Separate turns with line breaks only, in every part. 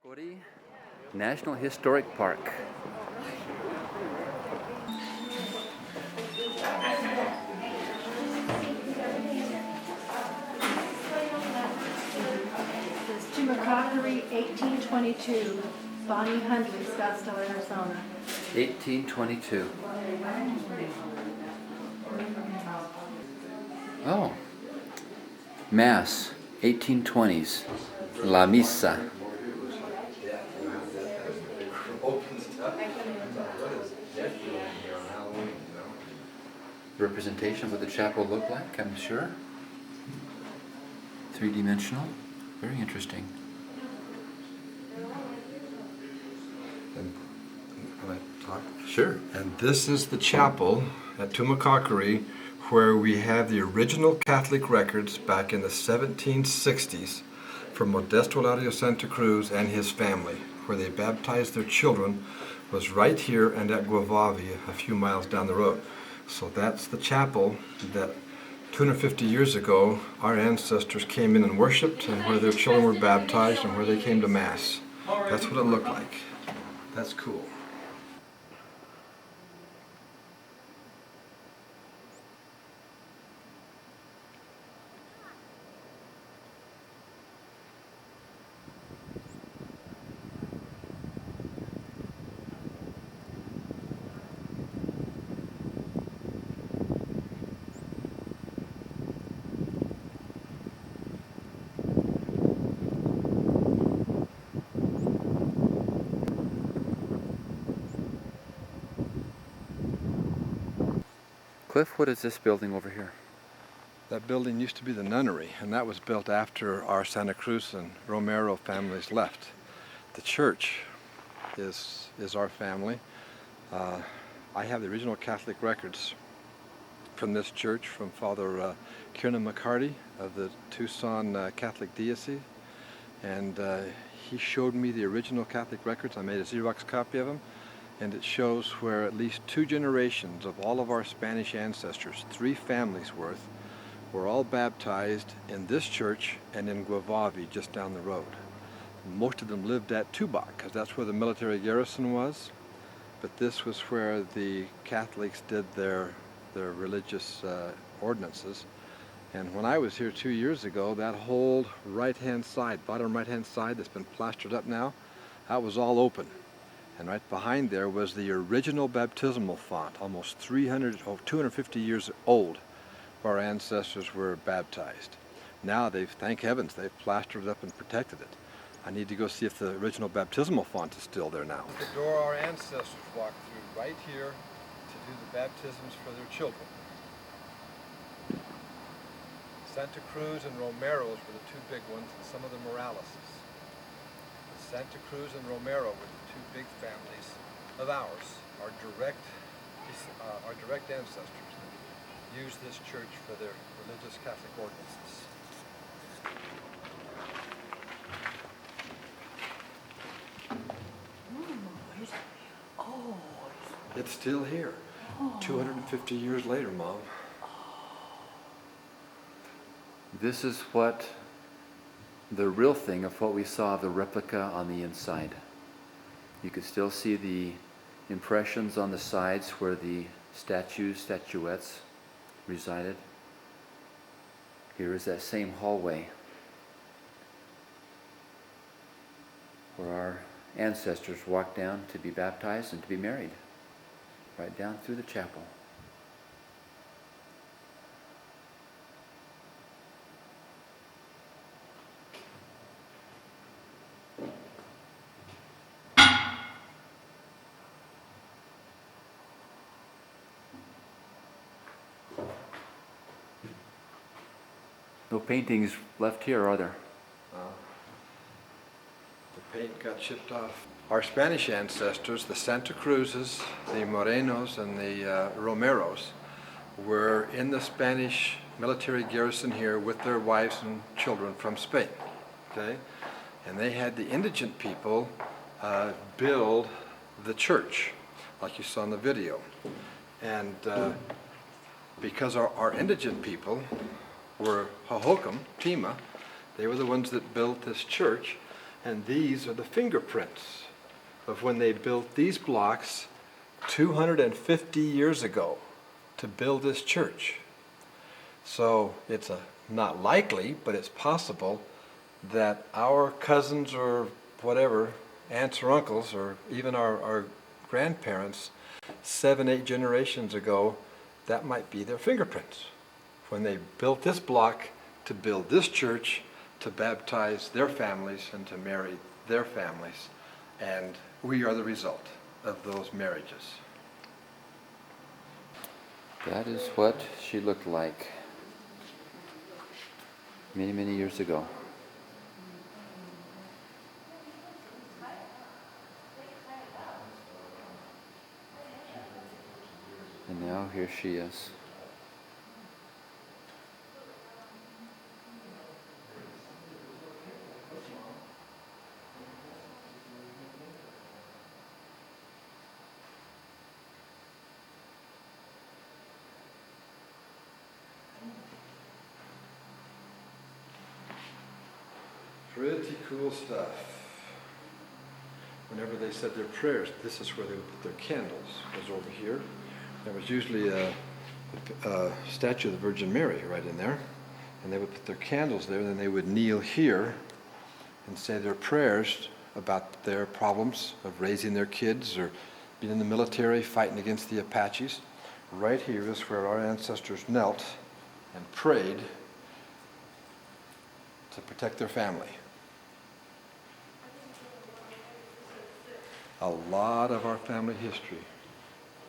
Tumacacori National Historic Park.
This is Tumacacori, 1822, Bonnie Hundley, Scottsdale, Arizona.
1822. Oh. Mass, 1820s. La Misa. Representation of what the chapel looked like, I'm sure. Three-dimensional. Very interesting.
And can I talk?
Sure.
And this is the chapel at Tumacacori where we have the original Catholic records back in the 1760s from Modesto Lario Santa Cruz and his family, where they baptized their children, was right here and at Guavavi, a few miles down the road. So that's the chapel that 250 years ago our ancestors came in and worshipped, and where their children were baptized and where they came to Mass. That's what it looked like. That's cool.
Cliff, what is this building over here?
That building used to be the nunnery, and that was built after our Santa Cruz and Romero families left. The church is our family. I have the original Catholic records from this church from Father Kiernan McCarty of the Tucson Catholic Diocese, and he showed me the original Catholic records. I made a Xerox copy of them, and it shows where at least 2 generations of all of our Spanish ancestors, 3 families worth, were all baptized in this church and in Guavavi just down the road. Most of them lived at Tubac because that's where the military garrison was, but this was where the Catholics did their religious ordinances. And when I was here 2 years ago, that whole right-hand side, bottom right-hand side that's been plastered up now, that was all open. And right behind there was the original baptismal font, almost 250 years old, where our ancestors were baptized. Now thank heavens, they've plastered it up and protected it. I need to go see if the original baptismal font is still there now. The door our ancestors walked through right here to do the baptisms for their children. Santa Cruz and Romero's were the 2 big ones, and some of the Moraleses. Santa Cruz and Romero were the 2 big families of ours, our direct ancestors that used this church for their religious Catholic ordinances. It's still here, 250 years later, Mom.
This is what the real thing of what we saw of the replica on the inside. You could still see the impressions on the sides where the statuettes resided. Here is that same hallway where our ancestors walked down to be baptized and to be married, right down through the chapel. No paintings left here, are there?
The paint got chipped off. Our Spanish ancestors, the Santa Cruzes, the Morenos, and the Romeros, were in the Spanish military garrison here with their wives and children from Spain. Okay? And they had the indigent people build the church, like you saw in the video. And because our indigent people were Hohokam, Tima, they were the ones that built this church, And these are the fingerprints of when they built these blocks 250 years ago to build this church. So it's not likely, but it's possible that our cousins or whatever, aunts or uncles, or even our grandparents, 7, 8 generations ago, that might be their fingerprints. When they built this block to build this church, to baptize their families and to marry their families. And we are the result of those marriages.
That is what she looked like many, many years ago. And now here she is.
Pretty cool stuff. Whenever they said their prayers, this is where they would put their candles. It was over here. There was usually a statue of the Virgin Mary right in there. And they would put their candles there, and then they would kneel here and say their prayers about their problems of raising their kids or being in the military, fighting against the Apaches. Right here is where our ancestors knelt and prayed to protect their family. A lot of our family history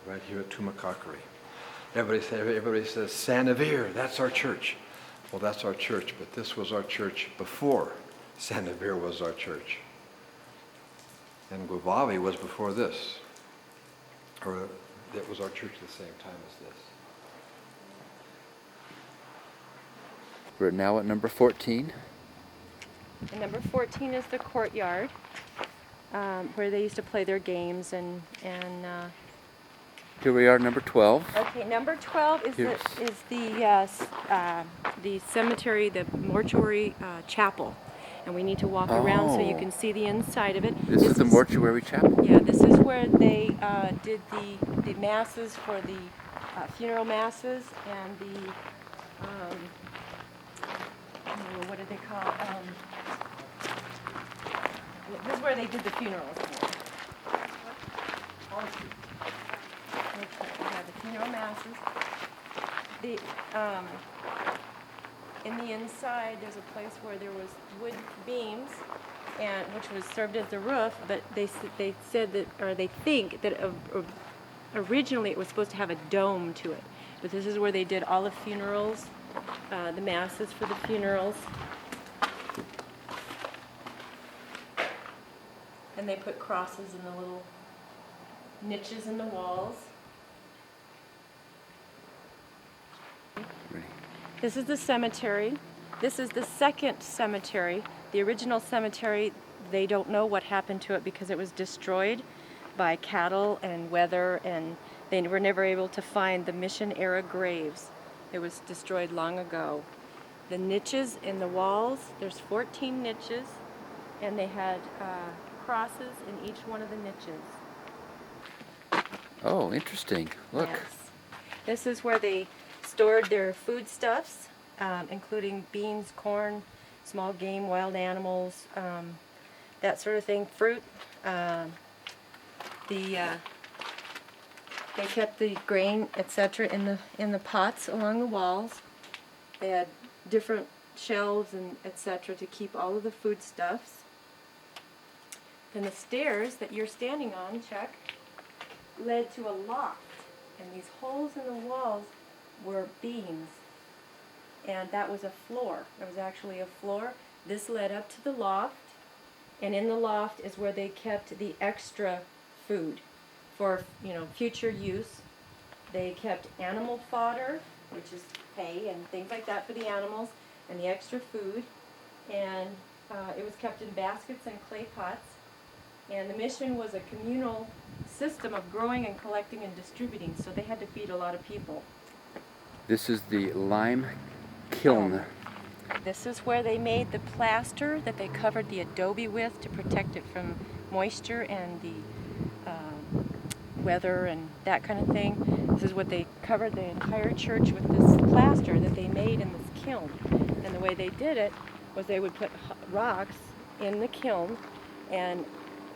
right here at Tumacacori. Everybody says, San Javier, that's our church. Well, that's our church, but this was our church before San Javier was our church. And Guavavi was before this. Or it was our church at the same time as this.
We're now at number 14.
And number 14 is the courtyard, where they used to play their games and
Here we are, number 12.
okay, number 12 is
Here's-
the cemetery, the mortuary chapel, and we need to walk around so you
Oh.
can see the inside of it.
This is the mortuary chapel.
Yeah, this is where they did the masses for the funeral masses and the what do they call? This is where they did the funerals. Yeah, the funeral masses. In the inside, there's a place where there was wood beams, and which was served as the roof. But they said that, or they think that originally it was supposed to have a dome to it. But this is where they did all the funerals, the masses for the funerals. And they put crosses in the little niches in the walls.
Ready.
This is the cemetery. This is the second cemetery. The original cemetery, they don't know what happened to it because it was destroyed by cattle and weather, and they were never able to find the mission era graves. It was destroyed long ago. The niches in the walls, there's 14 niches, and they had crosses in each one of the niches.
Oh, interesting. Look.
Yes. This is where they stored their foodstuffs, including beans, corn, small game, wild animals, that sort of thing, fruit. They kept the grain, etc., in the pots along the walls. They had different shelves and etc. to keep all of the foodstuffs. Then the stairs that you're standing on, Chuck, led to a loft, and these holes in the walls were beams, and that was a floor. There was actually a floor. This led up to the loft, and in the loft is where they kept the extra food for future use. They kept animal fodder, which is hay and things like that for the animals, and the extra food, and it was kept in baskets and clay pots. And the mission was a communal system of growing and collecting and distributing, so they had to feed a lot of people.
This is the lime kiln
This is where they made the plaster that they covered the adobe with to protect it from moisture and the weather and that kind of thing. This is what they covered the entire church with, this plaster that they made in this kiln. And the way they did it was they would put rocks in the kiln and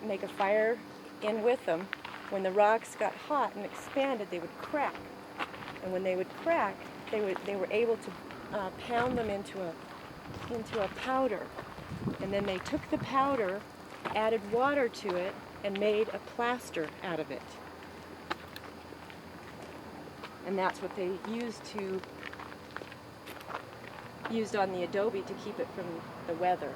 make a fire in with them. When the rocks got hot and expanded, they would crack. And when they would crack, they were able to pound them into a powder. And then they took the powder, added water to it, and made a plaster out of it. And that's what they used on the adobe to keep it from the weather.